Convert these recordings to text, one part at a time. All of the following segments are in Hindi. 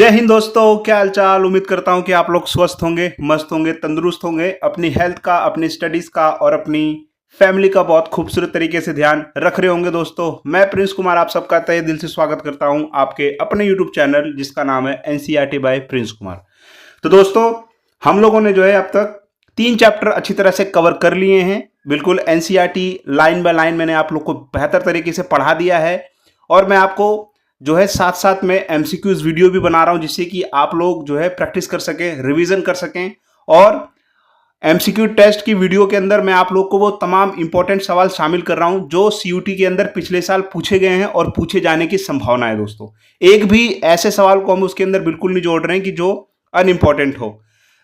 जय हिंद दोस्तों, क्या हालचाल। उम्मीद करता हूं कि आप लोग स्वस्थ होंगे, मस्त होंगे, तंदुरुस्त होंगे, अपनी हेल्थ का, अपनी स्टडीज का और अपनी फैमिली का बहुत खूबसूरत तरीके से ध्यान रख रहे होंगे। दोस्तों, मैं प्रिंस कुमार आप सबका तहे दिल से स्वागत करता हूं आपके अपने यूट्यूब चैनल जिसका नाम है एनसीईआरटी बाय प्रिंस कुमार। तो दोस्तों, हम लोगों ने जो है अब तक 3 चैप्टर अच्छी तरह से कवर कर लिए हैं। बिल्कुल एनसीईआरटी लाइन बाय लाइन मैंने आप लोग को बेहतर तरीके से पढ़ा दिया है और मैं आपको जो है साथ साथ में एमसीक्यूज वीडियो भी बना रहा हूं जिससे कि आप लोग जो है प्रैक्टिस कर सकें, रिवीजन कर सकें। और एमसीक्यू टेस्ट की वीडियो के अंदर मैं आप लोग को वो तमाम इंपॉर्टेंट सवाल शामिल कर रहा हूं जो सीयूटी के अंदर पिछले साल पूछे गए हैं और पूछे जाने की संभावना है। दोस्तों, एक भी ऐसे सवाल को हम उसके अंदर बिल्कुल नहीं जोड़ रहे हैं कि जो अनइम्पॉर्टेंट हो।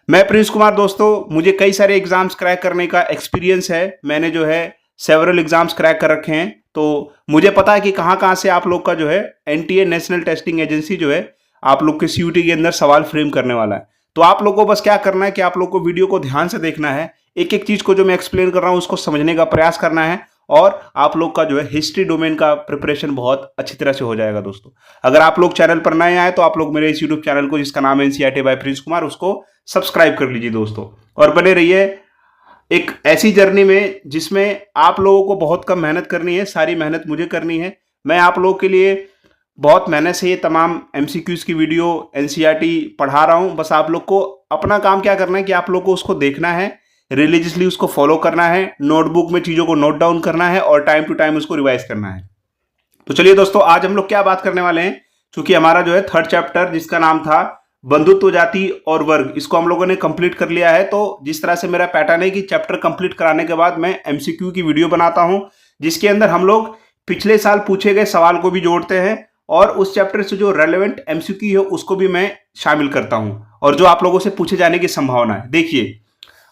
मैं प्रिंस कुमार, दोस्तों, मुझे कई सारे एग्जाम्स क्रैक करने का एक्सपीरियंस है। मैंने जो है सेवरल एग्जाम्स क्रैक कर रखे हैं, तो मुझे पता है कि कहाँ कहाँ से आप लोग का जो है एनटीए नेशनल टेस्टिंग एजेंसी जो है आप लोग के सीयूटी के अंदर सवाल फ्रेम करने वाला है। तो आप लोग को बस क्या करना है कि आप लोग को वीडियो को ध्यान से देखना है, एक एक चीज को जो मैं एक्सप्लेन कर रहा हूं उसको समझने का प्रयास करना है और आप लोग का जो है हिस्ट्री डोमेन का प्रिपरेशन बहुत अच्छी तरह से हो जाएगा। दोस्तों, अगर आप लोग चैनल पर नए आए तो आप लोग मेरे इस यूट्यूब चैनल को जिसका नाम है एनसीईआरटी बाय प्रिंस कुमार उसको सब्सक्राइब कर लीजिए दोस्तों, और बने रहिए एक ऐसी जर्नी में जिसमें आप लोगों को बहुत कम मेहनत करनी है, सारी मेहनत मुझे करनी है। मैं आप लोगों के लिए बहुत मेहनत से ये तमाम एमसीक्यूज की वीडियो एनसीईआरटी पढ़ा रहा हूं। बस आप लोग को अपना काम क्या करना है कि आप लोग को उसको देखना है, रिलीजियसली उसको फॉलो करना है, नोटबुक में चीज़ों को नोट डाउन करना है और टाइम टू टाइम उसको रिवाइज करना है। तो चलिए दोस्तों, आज हम लोग क्या बात करने वाले हैं, क्योंकि हमारा जो है 3rd चैप्टर जिसका नाम था बंधुत्व, जाति और वर्ग, इसको हम लोगों ने कंप्लीट कर लिया है। तो जिस तरह से मेरा पैटर्न है कि चैप्टर कंप्लीट कराने के बाद मैं एमसीक्यू की वीडियो बनाता हूं जिसके अंदर हम लोग पिछले साल पूछे गए सवाल को भी जोड़ते हैं और उस चैप्टर से जो रेलेवेंट एमसीक्यू है उसको भी मैं शामिल करता हूं और जो आप लोगों से पूछे जाने की संभावना है। देखिए,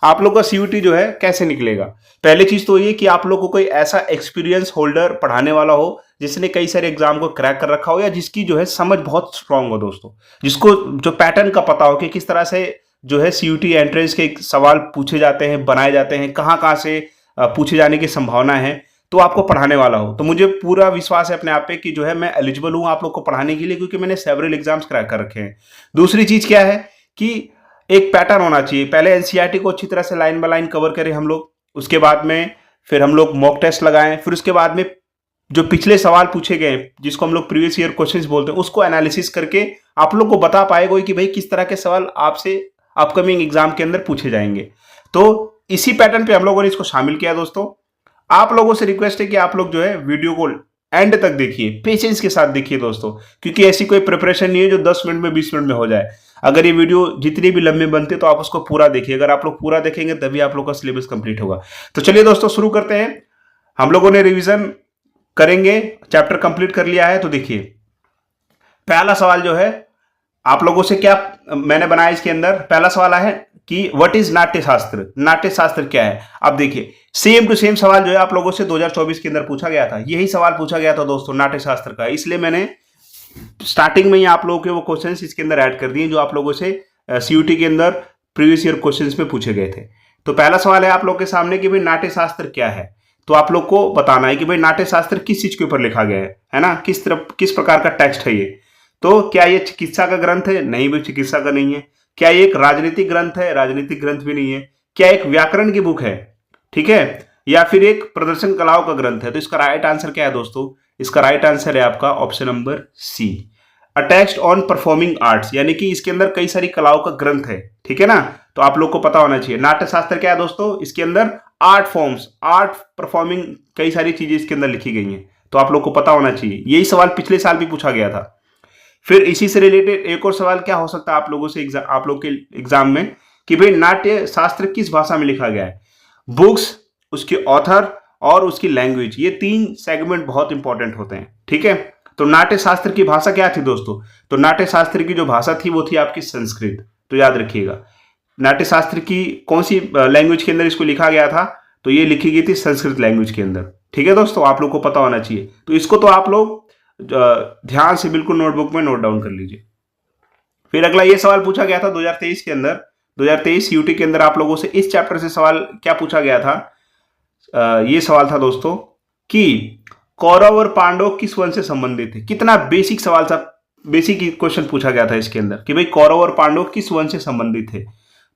आप लोग का सीयूटी जो है कैसे निकलेगा। पहली चीज तो ये कि आप लोग को कोई ऐसा एक्सपीरियंस होल्डर पढ़ाने वाला हो जिसने कई सारे एग्जाम को क्रैक कर रखा हो या जिसकी जो है समझ बहुत स्ट्रांग हो दोस्तों, जिसको जो पैटर्न का पता हो कि किस तरह से जो है सीयूटी एंट्रेंस के सवाल पूछे जाते हैं, बनाए जाते हैं, कहाँ कहाँ से पूछे जाने की संभावना है, तो आपको पढ़ाने वाला हो। तो मुझे पूरा विश्वास है अपने आप पे कि जो है मैं एलिजिबल हूँ आप लोग को पढ़ाने के लिए, क्योंकि मैंने सेवरल एग्जाम्स क्रैक कर रखे हैं। दूसरी चीज क्या है कि एक पैटर्न होना चाहिए। पहले एनसीईआरटी को अच्छी तरह से लाइन बाय लाइन कवर करें हम लोग, उसके बाद में फिर हम लोग मॉक टेस्ट लगाएं, फिर उसके बाद में जो पिछले सवाल पूछे गए जिसको हम लोग प्रीवियस ईयर क्वेश्चंस बोलते हैं उसको एनालिसिस करके आप लोग को बता पाएगा कि भाई किस तरह के सवाल आपसे अपकमिंग एग्जाम के अंदर पूछे जाएंगे। तो इसी पैटर्न पे हम लोगों ने इसको शामिल किया। दोस्तों, आप लोगों से रिक्वेस्ट है कि आप लोग जो है वीडियो को एंड तक देखिए, पेशेंस के साथ देखिए दोस्तों, क्योंकि ऐसी कोई प्रिपरेशन नहीं है जो 10 मिनट में 20 मिनट में हो जाए। अगर ये वीडियो जितनी भी लंबी बनती है तो आप उसको पूरा देखिए। अगर आप लोग पूरा देखेंगे तभी आप लोग का सिलेबस कंप्लीट होगा। तो चलिए दोस्तों, शुरू करते हैं। हम लोगों ने रिवीजन करेंगे, चैप्टर कंप्लीट कर लिया है। तो देखिए, पहला सवाल जो है आप लोगों से क्या मैंने बनाया, इसके अंदर पहला सवाल है कि व्हाट इज नाट्य शास्त्र। नाट्य शास्त्र क्या है। अब देखिए, सेम टू सेम सवाल जो है आप लोगों से 2024 के अंदर पूछा गया था, यही सवाल पूछा गया था दोस्तों नाट्य शास्त्र का। इसलिए मैंने स्टार्टिंग में ही आप लोगों के वो क्वेश्चंस इसके अंदर ऐड कर दिए जो आप लोगों से सीयूटी के अंदर प्रीवियस ईयर क्वेश्चंस में पूछे गए थे। तो पहला सवाल है आप लोग के सामने कि भाई नाट्य शास्त्र क्या है। तो आप लोग को बताना है कि भाई नाट्य शास्त्र किस चीज के ऊपर लिखा गया है ना, किस प्रकार का टेक्स्ट है ये। तो क्या ये चिकित्सा का ग्रंथ है? नहीं भाई, चिकित्सा का नहीं है। क्या ये एक राजनीतिक ग्रंथ है? राजनीतिक ग्रंथ भी नहीं है। क्या एक व्याकरण की बुक है? ठीक है, या फिर एक प्रदर्शन कलाओं का ग्रंथ है? तो इसका राइट आंसर क्या है दोस्तों? इसका राइट आंसर है आपका option number C, a text on performing arts, यानी कि इसके अंदर कई सारी कलाओं का ग्रंथ है। ठीक है ना, तो आप लोग को पता होना चाहिए। नाट्य शास्त्र क्या है दोस्तों? इसके अंदर आर्ट फॉर्म्स, आर्ट परफॉर्मिंग कई सारी चीजें इसके अंदर लिखी गई हैं, तो आप लोग को पता होना चाहिए। यही सवाल पिछले साल भी पूछा गया था। फिर इसी से रिलेटेड एक और सवाल क्या हो सकता है आप लोगों से आप लोग के एग्जाम में कि भाई नाट्य शास्त्र किस भाषा में लिखा गया है। बुक्स, उसके ऑथर और उसकी लैंग्वेज, ये 3 सेगमेंट बहुत इंपॉर्टेंट होते हैं। ठीक है, तो नाट्य शास्त्र की भाषा क्या थी दोस्तों? तो नाट्य शास्त्र की जो भाषा थी वो थी आपकी संस्कृत। तो याद रखिएगा, नाट्य शास्त्र की कौन सी लैंग्वेज के अंदर इसको लिखा गया था? तो ये लिखी गई थी संस्कृत लैंग्वेज के अंदर। ठीक है दोस्तों, आप लोग को पता होना चाहिए। तो इसको तो आप लोग ध्यान से बिल्कुल नोटबुक में नोट डाउन कर लीजिए। फिर अगला ये सवाल पूछा गया था 2023 के अंदर, 2023 यूटी के अंदर आप लोगों से इस चैप्टर से सवाल क्या पूछा गया था। ये सवाल था दोस्तों कि कौरव और पांडव किस वंश से संबंधित थे। कितना बेसिक सवाल था, बेसिक क्वेश्चन पूछा गया था इसके अंदर कि भाई कौरव और पांडव किस वंश से संबंधित थे।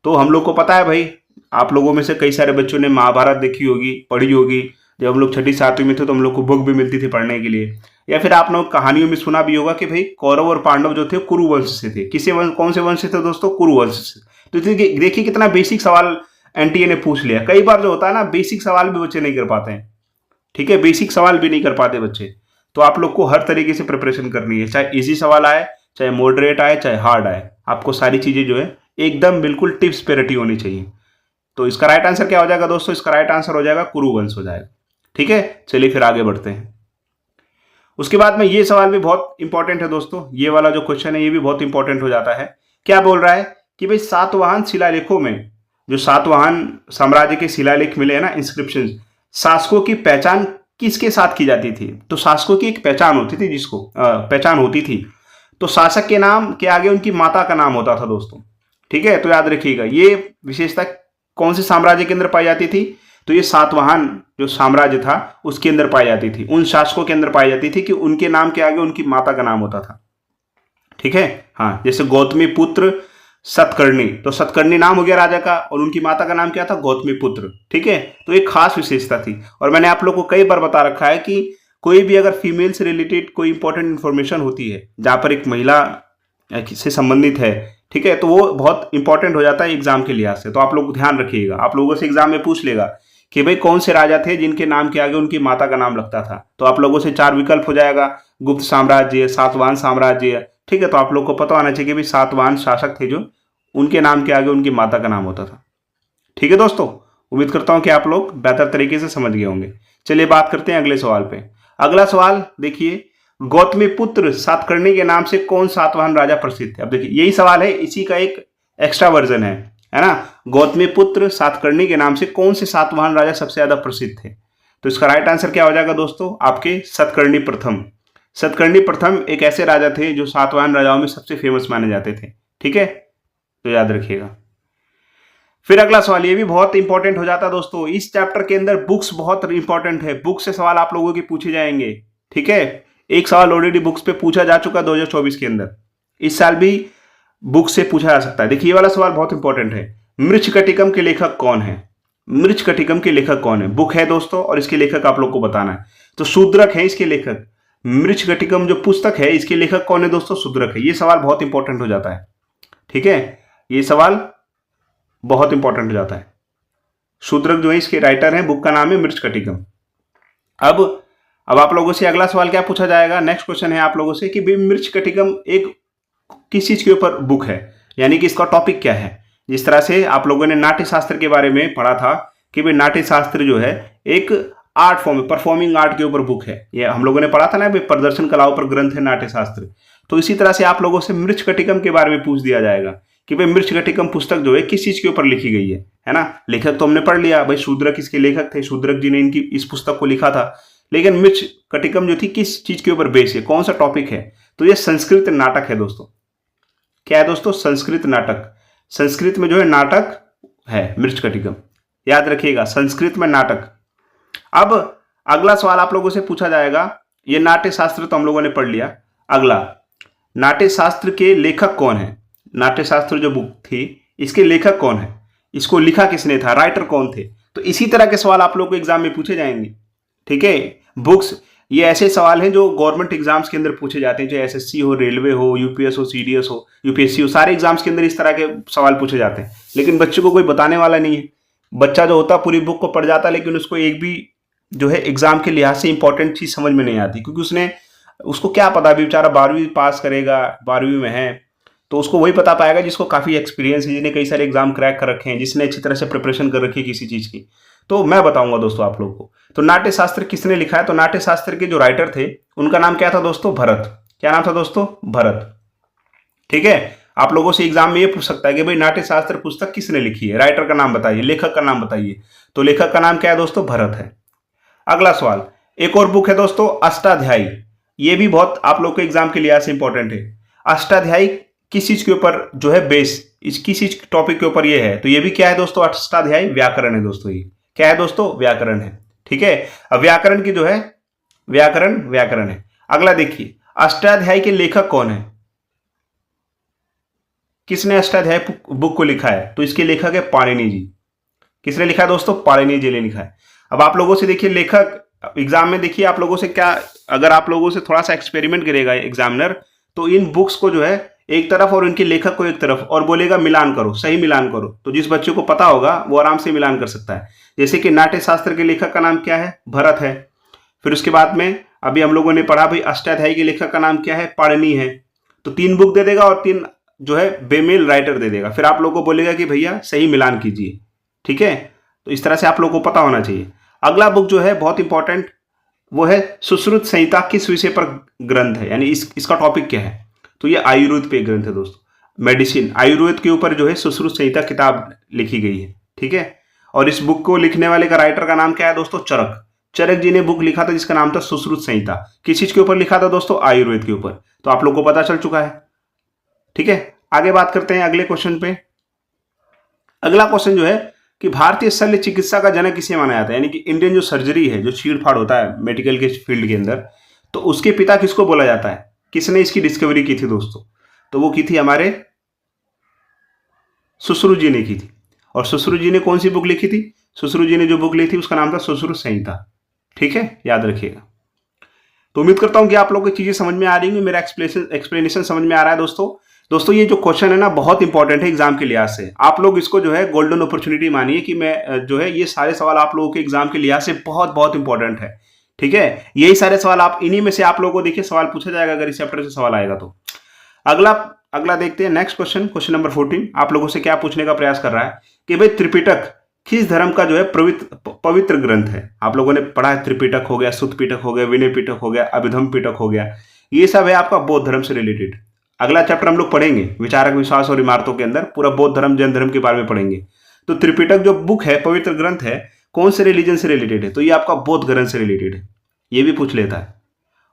तो हम लोग को पता है भाई, आप लोगों में से कई सारे बच्चों ने महाभारत देखी होगी, पढ़ी होगी। जब हम लोग छठी सातवीं में थे तो हम लोग को बुक भी मिलती थी पढ़ने के लिए, या फिर आप लोग कहानियों में सुना भी होगा कि भाई कौरव और पांडव जो थे कुरु वंश से थे। किसे वंश, कौन से वंश से थे दोस्तों? कुरु वंश से। तो देखिए कितना बेसिक सवाल एनटीए ने पूछ लिया। कई बार जो होता है ना, बेसिक सवाल भी बच्चे नहीं कर पाते हैं। ठीक है, बेसिक सवाल भी नहीं कर पाते बच्चे। तो आप लोग को हर तरीके से प्रिपरेशन करनी है, चाहे इजी सवाल आए, चाहे मॉडरेट आए, चाहे हार्ड आए। आपको सारी चीजें जो है एकदम बिल्कुल टिप्स पे रटी होनी चाहिए। तो इसका राइट आंसर क्या हो जाएगा दोस्तों? इसका राइट आंसर हो जाएगा कुरुवंश हो जाएगा। ठीक है, चलिए फिर आगे बढ़ते हैं। उसके बाद में ये सवाल भी बहुत इंपॉर्टेंट है दोस्तों, ये वाला जो क्वेश्चन है ये भी बहुत इंपॉर्टेंट हो जाता है। क्या बोल रहा है कि भाई सातवाहन शिलालेखों में, जो सातवाहन साम्राज्य के शिलालेख मिले हैं ना, इंस्क्रिप्शन, शासकों की पहचान किसके साथ की जाती थी? तो शासकों की एक पहचान होती थी, जिसको पहचान होती थी, तो शासक के नाम के आगे उनकी माता का नाम होता था दोस्तों। ठीक है, तो याद रखिएगा ये विशेषता कौन से साम्राज्य के अंदर पाई जाती थी? तो ये सातवाहन जो साम्राज्य था उसके अंदर पाई जाती थी, उन शासकों के अंदर पाई जाती थी कि उनके नाम के आगे उनकी माता का नाम होता था। ठीक है, हाँ, जैसे गौतमी पुत्र सतकर्णी, तो सतकर्णी नाम हो गया राजा का और उनकी माता का नाम क्या था? गौतमी पुत्र। ठीक है, तो एक खास विशेषता थी। और मैंने आप लोग को कई बार बता रखा है कि कोई भी अगर फीमेल से रिलेटेड कोई इंपॉर्टेंट इंफॉर्मेशन होती है, जहां पर एक महिला से संबंधित है, ठीक है, तो वो बहुत इंपॉर्टेंट हो जाता है एग्जाम के लिहाज से। तो आप लोग ध्यान रखिएगा, आप लोगों से एग्जाम में पूछ लेगा कि भाई कौन से राजा थे जिनके नाम के आगे उनकी माता का नाम लगता था। तो आप लोगों से 4 विकल्प हो जाएगा, गुप्त साम्राज्य, सातवाहन साम्राज्य। ठीक है, तो आप लोग को पता होना चाहिए कि भाई सातवाहन शासक थे जो उनके नाम के आगे उनकी माता का नाम होता था। ठीक है दोस्तों, उम्मीद करता हूं कि आप लोग बेहतर तरीके से समझ गए होंगे। चलिए बात करते हैं अगले सवाल पे। अगला सवाल देखिए, गौतमी पुत्र सातकर्णी के नाम से कौन सातवाहन राजा प्रसिद्ध थे? अब देखिए यही सवाल है, इसी का एक एक्स्ट्रा वर्जन है ना। गौतमी पुत्र सातकर्णी के नाम से कौन से सातवाहन राजा सबसे ज्यादा प्रसिद्ध थे? तो इसका राइट आंसर क्या हो जाएगा दोस्तों? आपके सतकर्णी प्रथम। सतकर्णी प्रथम एक ऐसे राजा थे जो सातवाहन राजाओं में सबसे फेमस माने जाते थे। ठीक है, तो याद रखिएगा। फिर अगला सवाल, ये भी बहुत इंपॉर्टेंट हो जाता है दोस्तों। इस चैप्टर के अंदर बुक्स बहुत इंपॉर्टेंट है, बुक से सवाल आप लोगों के पूछे जाएंगे। ठीक है, एक सवाल ऑलरेडी बुक्स पे पूछा जा चुका 2024 के अंदर, इस साल भी बुक से पूछा जा सकता है। देखिए ये वाला सवाल बहुत इंपॉर्टेंट है। मृच्छकटिकम के लेखक कौन है? मृच्छकटिकम के लेखक कौन है? बुक है दोस्तों और इसके लेखक आप लोग को बताना है। तो शूद्रक है इसके लेखक। मृच्छकटिकम जो पुस्तक है इसके लेखक कौन है दोस्तों? शूद्रक है। ये सवाल बहुत इंपॉर्टेंट हो जाता है। ठीक है, ये सवाल बहुत इंपॉर्टेंट हो जाता है। शूद्रक जो है इसके राइटर हैं, बुक का नाम है मृच्छकटिकम। अब आप लोगों से अगला सवाल क्या पूछा जाएगा? नेक्स्ट क्वेश्चन है आप लोगों से कि मृच्छकटिकम एक किस चीज के ऊपर बुक है, यानी कि इसका टॉपिक क्या है। जिस तरह से आप लोगों ने नाट्य शास्त्र के बारे में पढ़ा था कि भाई नाट्य शास्त्र जो है एक आर्ट फॉर्म, परफॉर्मिंग आर्ट के ऊपर बुक है, ये हम लोगों ने पढ़ा था ना, भाई प्रदर्शन कलाओं पर ग्रंथ है नाट्य शास्त्र। तो इसी तरह से आप लोगों से मृच्छकटिकम के बारे में पूछ दिया जाएगा कि भाई मृच्छकटिकम पुस्तक जो है किस चीज के ऊपर लिखी गई है ना। लेखक तो हमने पढ़ लिया, भाई शूद्रक इसके लेखक थे, शूद्रक जी ने इनकी इस पुस्तक को लिखा था। लेकिन मृच्छकटिकम जो थी किस चीज के ऊपर बेस है, कौन सा टॉपिक है? तो ये संस्कृत नाटक है दोस्तों। क्या है दोस्तों? संस्कृत नाटक। संस्कृत में जो है नाटक है मृच्छकटिकम, याद रखिएगा, संस्कृत में नाटक। अब अगला सवाल आप लोगों से पूछा जाएगा, ये नाट्य शास्त्र तो हम लोगों ने पढ़ लिया, अगला नाट्य शास्त्र के लेखक कौन है? नाट्य शास्त्र जो बुक थी इसके लेखक कौन है, इसको लिखा किसने था, राइटर कौन थे? तो इसी तरह के सवाल आप लोग को एग्जाम में पूछे जाएंगे। ठीक है, बुक्स ये ऐसे सवाल हैं जो गवर्नमेंट एग्जाम्स के अंदर पूछे जाते हैं, चाहे एसएससी हो, रेलवे हो, यूपीएस हो, सीडीएस हो, यूपीएससी हो, सारे एग्जाम्स के अंदर इस तरह के सवाल पूछे जाते हैं। लेकिन बच्चों को कोई बताने वाला नहीं है। बच्चा जो होता पूरी बुक को पढ़ जाता, लेकिन उसको एक भी जो है एग्जाम के लिहाज से इंपॉर्टेंट चीज समझ में नहीं आती, क्योंकि उसको क्या पता, अभी बेचारा 12वीं पास करेगा, 12वीं में है, तो उसको वही पता पाएगा जिसको काफी एक्सपीरियंस है, जिसने कई सारे एग्जाम क्रैक कर रखे हैं, जिसने अच्छी तरह से प्रिपरेशन कर रखी है किसी चीज की। तो मैं बताऊंगा दोस्तों आप लोगों को। तो नाट्य शास्त्र किसने लिखा है? तो नाट्य शास्त्र के जो राइटर थे उनका नाम क्या था दोस्तों? भरत। क्या नाम था दोस्तों? भरत। ठीक है, आप लोगों से एग्जाम में ये पूछ सकता है कि भाई नाट्य शास्त्र पुस्तक किसने लिखी है, राइटर का नाम बताइए, लेखक का नाम बताइए। तो लेखक का नाम क्या है दोस्तों? भरत है। अगला सवाल, एक और बुक है दोस्तों अष्टाध्यायी। ये भी बहुत आप लोग के एग्जाम के लिहाज से इंपॉर्टेंट है। अष्टाध्यायी किस चीज के ऊपर जो है बेस, किस चीज टॉपिक के ऊपर ये है? तो ये भी क्या है दोस्तों? अष्टाध्यायी व्याकरण है दोस्तों। ये क्या है दोस्तों? व्याकरण है। ठीक है, अब व्याकरण की जो है व्याकरण है। अगला देखिए, अष्टाध्यायी के लेखक कौन है? किसने अष्टाध्यायी बुक को लिखा है? तो इसके लेखक है पाणिनि जी। किसने लिखा है दोस्तों? पाणिनि जी ने लिखा है। अब आप लोगों से देखिए, लेखक एग्जाम में देखिए आप लोगों से क्या, अगर आप लोगों से थोड़ा सा एक्सपेरिमेंट करेगा एग्जामिनर, तो इन बुक्स को जो है एक तरफ और इनके लेखक को एक तरफ, और बोलेगा मिलान करो, सही मिलान करो। तो जिस बच्चे को पता होगा वो आराम से मिलान कर सकता है। जैसे कि नाट्य शास्त्र के लेखक का नाम क्या है? भरत है। फिर उसके बाद में अभी हम लोगों ने पढ़ा भाई अष्टाध्यायी के लेखक का नाम क्या है? पाणिनि है। तो 3 बुक दे देगा और 3 जो है बेमेल राइटर दे देगा। फिर आप लोगों को बोलेगा कि भैया सही मिलान कीजिए। ठीक है, तो इस तरह से आप लोगों को पता होना चाहिए। अगला बुक जो है बहुत इंपॉर्टेंट, वो है सुश्रुत संहिता। किस विषय पर ग्रंथ है, यानी इसका टॉपिक क्या है? तो ये आयुर्वेद पे ग्रंथ है दोस्तों, मेडिसिन आयुर्वेद के ऊपर जो है सुश्रुत संहिता किताब लिखी गई है। ठीक है, और इस बुक को लिखने वाले का राइटर का नाम क्या है दोस्तों? चरक। चरक जी ने बुक लिखा था जिसका नाम था सुश्रुत संहिता। किस चीज के ऊपर लिखा था दोस्तों? आयुर्वेद के ऊपर। तो आप लोग को पता चल चुका है। ठीक है, आगे बात करते हैं अगले क्वेश्चन पे। अगला क्वेश्चन जो है कि भारतीय शल्य चिकित्सा का जनक किसे माना जाता है, यानी कि इंडियन जो सर्जरी है, जो चीड़-फाड़ होता है मेडिकल के फील्ड के अंदर, तो उसके पिता किसको बोला जाता है? किसने इसकी डिस्कवरी की थी दोस्तों? तो वो की थी हमारे सुश्रुत जी ने की थी। और सुश्रुत जी ने कौन सी बुक लिखी थी? सुश्रुत जी ने जो बुक लिखी थी उसका नाम था सुश्रुत संहिता। ठीक है, याद रखिएगा। तो उम्मीद करता हूं कि आप लोगों को चीजें समझ में आ रही होंगी, मेरा एक्सप्लेनेशन समझ में आ रहा है दोस्तों ये जो क्वेश्चन है ना बहुत इंपॉर्टेंट है एग्जाम के लिहाज से। आप लोग इसको जो है गोल्डन अपॉर्चुनिटी मानिए कि मैं जो है ये सारे सवाल आप लोगों के एग्जाम के लिहाज से बहुत बहुत इंपॉर्टेंट है। ठीक है, यही सारे सवाल आप इन्हीं में से आप लोगों को देखिए सवाल पूछा जाएगा अगर इस चैप्टर से सवाल आएगा तो। अगला देखते हैं नेक्स्ट क्वेश्चन नंबर 14। आप लोगों से क्या पूछने का प्रयास कर रहा है कि भाई त्रिपिटक किस धर्म का जो है पवित्र ग्रंथ है? आप लोगों ने पढ़ा है त्रिपिटक हो गया, सुत्त पिटक हो गया, विनय पिटक हो गया, अभिधम पिटक हो गया, ये सब है आपका बौद्ध धर्म से रिलेटेड। अगला चैप्टर हम लोग पढ़ेंगे विचारक विश्वास और इमारतों के अंदर पूरा बौद्ध धर्म जैन धर्म के बारे में पढ़ेंगे। तो त्रिपिटक जो बुक है, पवित्र ग्रंथ है, कौन से रिलीजन से रिलेटेड है? तो ये आपका बौद्ध ग्रंथ से रिलेटेड है, ये भी पूछ लेता है।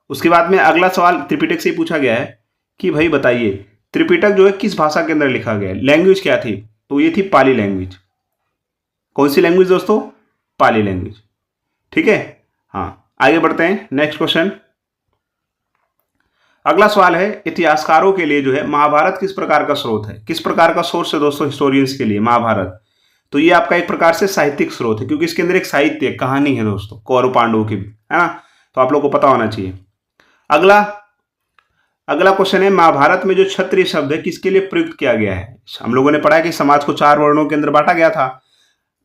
उसके बाद में अगला सवाल त्रिपिटक से ही पूछा गया है कि भाई बताइए त्रिपिटक जो है किस भाषा के अंदर लिखा गया है? लैंग्वेज क्या थी? तो ये थी पाली लैंग्वेज। कौन सी लैंग्वेज दोस्तों? पाली लैंग्वेज। ठीक है, हाँ आगे बढ़ते हैं नेक्स्ट क्वेश्चन। अगला सवाल है इतिहासकारों के लिए जो है महाभारत किस प्रकार का स्रोत है? किस प्रकार का सोर्स है दोस्तों हिस्टोरियंस के लिए महाभारत? तो ये आपका एक प्रकार से साहित्यिक स्रोत है, क्योंकि इसके अंदर एक साहित्य कहानी है दोस्तों, कौरव पांडवों की भी, है ना? तो आप लोग को पता होना चाहिए। अगला क्वेश्चन है महाभारत में जो क्षत्रिय शब्द है किसके लिए प्रयुक्त किया गया है? हम लोगों ने पढ़ा है कि समाज को 4 वर्णों के अंदर बांटा गया था।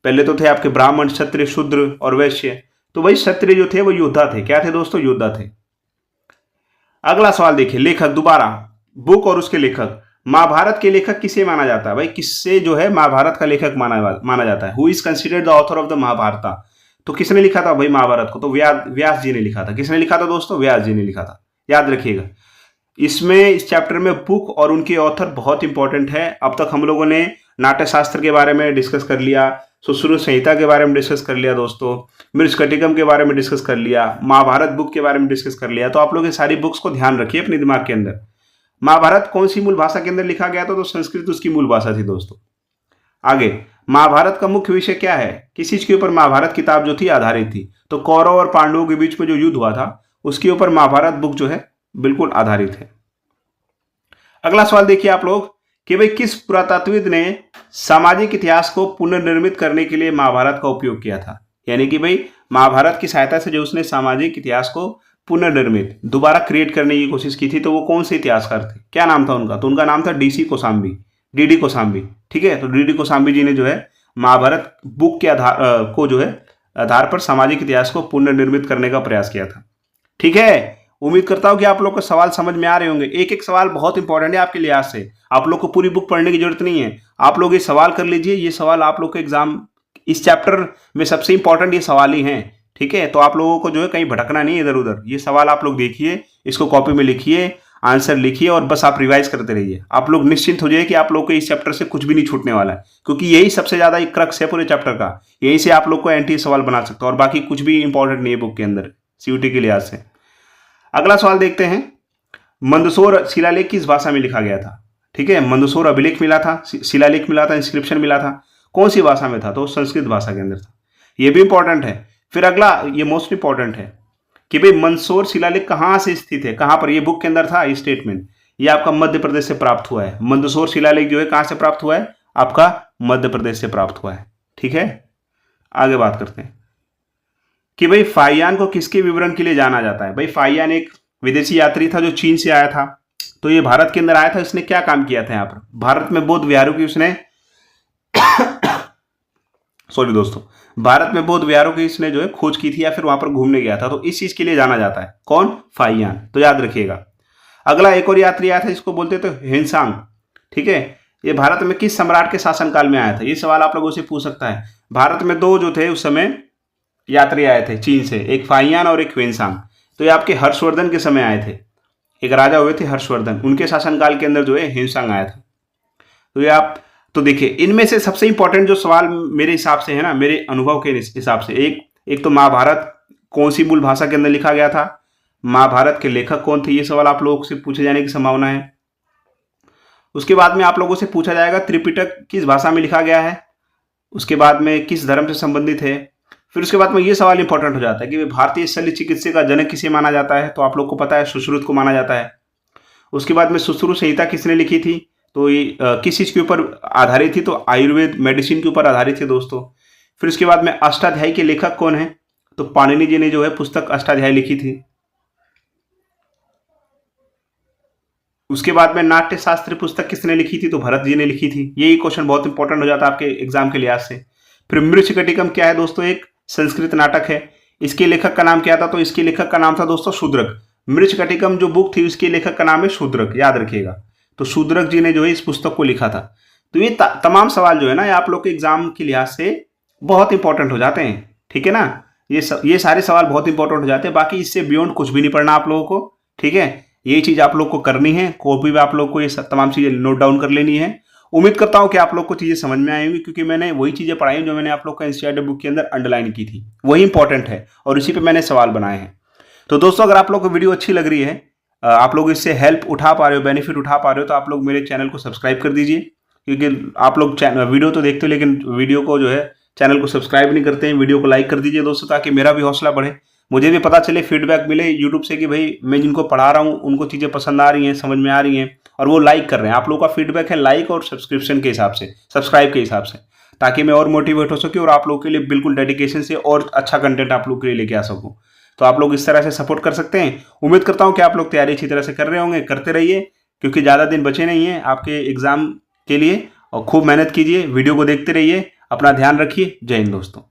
पहले तो थे आपके ब्राह्मण, क्षत्रिय, शूद्र और वैश्य। तो वही क्षत्रिय जो थे वो योद्धा थे। क्या थे दोस्तों? योद्धा थे। अगला सवाल देखिए, लेखक, दोबारा बुक और उसके लेखक। महाभारत के लेखक किसे माना जाता है? भाई किससे जो है महाभारत का लेखक माना जाता है? Who is considered the author of the Mahabharata? तो किसने लिखा था भाई महाभारत को? तो व्यास जी ने लिखा था। किसने लिखा था दोस्तों? व्यास जी ने लिखा था, याद रखिएगा। इसमें इस चैप्टर में बुक और उनके ऑथर बहुत इंपॉर्टेंट है। अब तक हम लोगों ने नाट्य शास्त्र के बारे में डिस्कस कर लिया, सुश्रुत संहिता के बारे में डिस्कस कर लिया दोस्तों, मृच्छकटिकम के बारे में डिस्कस कर लिया, महाभारत बुक के बारे में डिस्कस कर लिया। तो आप लोग ये सारी बुक्स को ध्यान रखिए अपने दिमाग के अंदर। महाभारत कौन सी मूल भाषा के अंदर लिखा गया था? तो संस्कृत उसकी मूल भाषा थी दोस्तों। आगे, महाभारत का मुख्य विषय क्या है? किस चीज के ऊपर महाभारत किताब जो थी आधारित थी? तो कौरव और पांडवों के बीच में जो युद्ध हुआ था उसके ऊपर महाभारत बुक जो है बिल्कुल आधारित है। अगला सवाल देखिए आप लोग कि भाई किस पुरातत्वविद ने सामाजिक इतिहास को पुनर्निर्मित करने के लिए महाभारत का उपयोग किया था? यानी कि भाई महाभारत की सहायता से जो उसने सामाजिक इतिहास को पुनर्निर्मित दोबारा क्रिएट करने की कोशिश की थी, तो वो कौन से इतिहासकार थे? क्या नाम था उनका? तो उनका नाम था डीडी कोसाम्बी। ठीक है, तो डीडी कोसाम्बी जी ने जो है महाभारत बुक के आधार पर सामाजिक इतिहास को पुनर्निर्मित करने का प्रयास किया था। ठीक है, उम्मीद करता हूं कि आप लोग को सवाल समझ में आ रहे होंगे। एक एक सवाल बहुत इंपॉर्टेंट है आपके लिहाज से। आप लोग को पूरी बुक पढ़ने की जरूरत नहीं है, आप लोग ये सवाल कर लीजिए। ये सवाल आप लोग के एग्जाम इस चैप्टर में सबसे इंपॉर्टेंट ये सवाल ही हैं। ठीक है, तो आप लोगों को जो है कहीं भटकना नहीं है इधर उधर। ये सवाल आप लोग देखिए, इसको कॉपी में लिखिए, आंसर लिखिए और बस आप रिवाइज करते रहिए। आप लोग निश्चिंत हो जाइए कि आप लोग को इस चैप्टर से कुछ भी नहीं छूटने वाला है, क्योंकि यही सबसे ज्यादा एक क्रक्स है पूरे चैप्टर का। यही से आप लोग को एंटी सवाल बना सकते हो और बाकी कुछ भी इंपॉर्टेंट नहीं है बुक के अंदर सीयूटी के लिहाज से। अगला सवाल देखते हैं, मंदसौर शिलालेख किस भाषा में लिखा गया था? ठीक है, मंदसौर अभिलेख मिला था, शिलालेख मिला था, इंस्क्रिप्शन मिला था, कौन सी भाषा में था? तो संस्कृत भाषा के अंदर था। ये भी इंपॉर्टेंट है। फिर अगला, ये मोस्ट इंपॉर्टेंट है कि भाई मंदसौर शिलालेख कहाँ से स्थित है, कहाँ पर? ये बुक के अंदर था ये स्टेटमेंट। ये आपका मध्य प्रदेश से प्राप्त हुआ है। मंदसौर शिलालेख जो है कहाँ से प्राप्त हुआ है? आपका मध्य प्रदेश से प्राप्त हुआ है। ठीक है, आगे बात करते हैं कि भाई फाहियान को किसके विवरण के लिए जाना जाता है। भाई फाहियान एक विदेशी यात्री था जो चीन से आया था। तो ये भारत के अंदर आया था, इसने क्या काम किया था यहाँ पर? भारत में बौद्ध विहारों की उसने सॉरी दोस्तों, भारत में बौद्ध विहारों की इसने जो है खोज की थी या फिर वहां पर घूमने गया था। तो इस चीज के लिए जाना जाता है। कौन? फाहियान। तो याद रखिएगा। अगला एक और यात्री आया था, इसको बोलते थे ह्वेनसांग। ठीक है, ये भारत में किस सम्राट के शासनकाल में आया था? ये सवाल आप लोगों से पूछ सकता है। भारत में दो जो थे उस समय यात्री आए थे चीन से, एक फाहियान और एक ह्वेनसांग। तो ये आपके हर्षवर्धन के समय आए थे। एक राजा हुए थे हर्षवर्धन, उनके शासनकाल के अंदर जो है ह्वेनसांग आया था। तो ये आप तो देखिए, इनमें से सबसे इंपॉर्टेंट जो सवाल मेरे हिसाब से है ना, मेरे अनुभव के हिसाब से, एक तो महाभारत कौन सी मूल भाषा के अंदर लिखा गया था, महाभारत के लेखक कौन थे, ये सवाल आप लोगों से पूछे जाने की संभावना है। उसके बाद में आप लोगों से पूछा जाएगा त्रिपिटक किस भाषा में लिखा गया है, उसके बाद में किस धर्म से संबंधित है। फिर उसके बाद में ये सवाल इंपॉर्टेंट हो जाता है कि भारतीय शल्य चिकित्सा का जनक किसे माना जाता है। तो आप लोग को पता है सुश्रुत को माना जाता है। उसके बाद में सुश्रुत संहिता किसने लिखी थी? तो ये किस चीज के ऊपर आधारित थी? तो आयुर्वेद मेडिसिन के ऊपर आधारित थी दोस्तों। फिर उसके बाद में अष्टाध्यायी के लेखक कौन है? तो पाणिनि जी ने जो है पुस्तक अष्टाध्यायी लिखी थी। उसके बाद में नाट्य शास्त्र पुस्तक किसने लिखी थी? तो भरत जी ने लिखी थी। यही क्वेश्चन बहुत इंपॉर्टेंट हो जाता है आपके एग्जाम के लिहाज से। फिर मृच्छकटिकम क्या है दोस्तों? एक संस्कृत नाटक है। इसके लेखक का नाम क्या था? तो इसके लेखक का नाम था दोस्तों शूद्रक। मृच्छकटिकम जो बुक थी उसके लेखक का नाम है शूद्रक, याद रखिएगा। तो शूद्रक जी ने जो है इस पुस्तक को लिखा था। तो ये तमाम सवाल जो है ना, ये आप लोग के एग्जाम के लिहाज से बहुत इंपॉर्टेंट हो जाते हैं। ठीक है ना, ये सारे सवाल बहुत इंपॉर्टेंट हो जाते हैं। बाकी इससे बियॉन्ड कुछ भी नहीं पढ़ना आप लोगों को। ठीक है, ये चीज आप लोग को करनी है। कॉपी में आप लोग को ये तमाम चीजें नोट डाउन कर लेनी है। उम्मीद करता हूं कि आप लोग को चीजें समझ में आई होंगी, क्योंकि मैंने वही चीजें पढ़ाई जो मैंने आप लोग का एनसीईआरटी बुक के अंदर अंडरलाइन की थी, वही इंपॉर्टेंट है और इसी पे मैंने सवाल बनाए हैं। तो दोस्तों, अगर आप लोग को वीडियो अच्छी लग रही है, आप लोग इससे हेल्प उठा पा रहे हो, बेनिफिट उठा पा रहे हो, तो आप लोग मेरे चैनल को सब्सक्राइब कर दीजिए। क्योंकि आप लोग वीडियो तो देखते हो लेकिन वीडियो को जो है चैनल को सब्सक्राइब नहीं करते हैं। वीडियो को लाइक कर दीजिए दोस्तों, ताकि मेरा भी हौसला बढ़े, मुझे भी पता चले, फीडबैक मिले यूट्यूब से कि भाई मैं जिनको पढ़ा रहा हूँ उनको चीज़ें पसंद आ रही हैं, समझ में आ रही हैं और वो लाइक कर रहे हैं। आप लोगों का फीडबैक है लाइक और सब्सक्रिप्शन के हिसाब से, सब्सक्राइब के हिसाब से, ताकि मैं और मोटिवेट हो सके और आप लोगों के लिए बिल्कुल डेडिकेशन से और अच्छा कंटेंट आप लोग के लिए लेके आ सकूँ। तो आप लोग इस तरह से सपोर्ट कर सकते हैं। उम्मीद करता हूँ कि आप लोग तैयारी अच्छी तरह से कर रहे होंगे, करते रहिए, क्योंकि ज़्यादा दिन बचे नहीं हैं आपके एग्जाम के लिए। और खूब मेहनत कीजिए, वीडियो को देखते रहिए, अपना ध्यान रखिए। जय हिंद दोस्तों।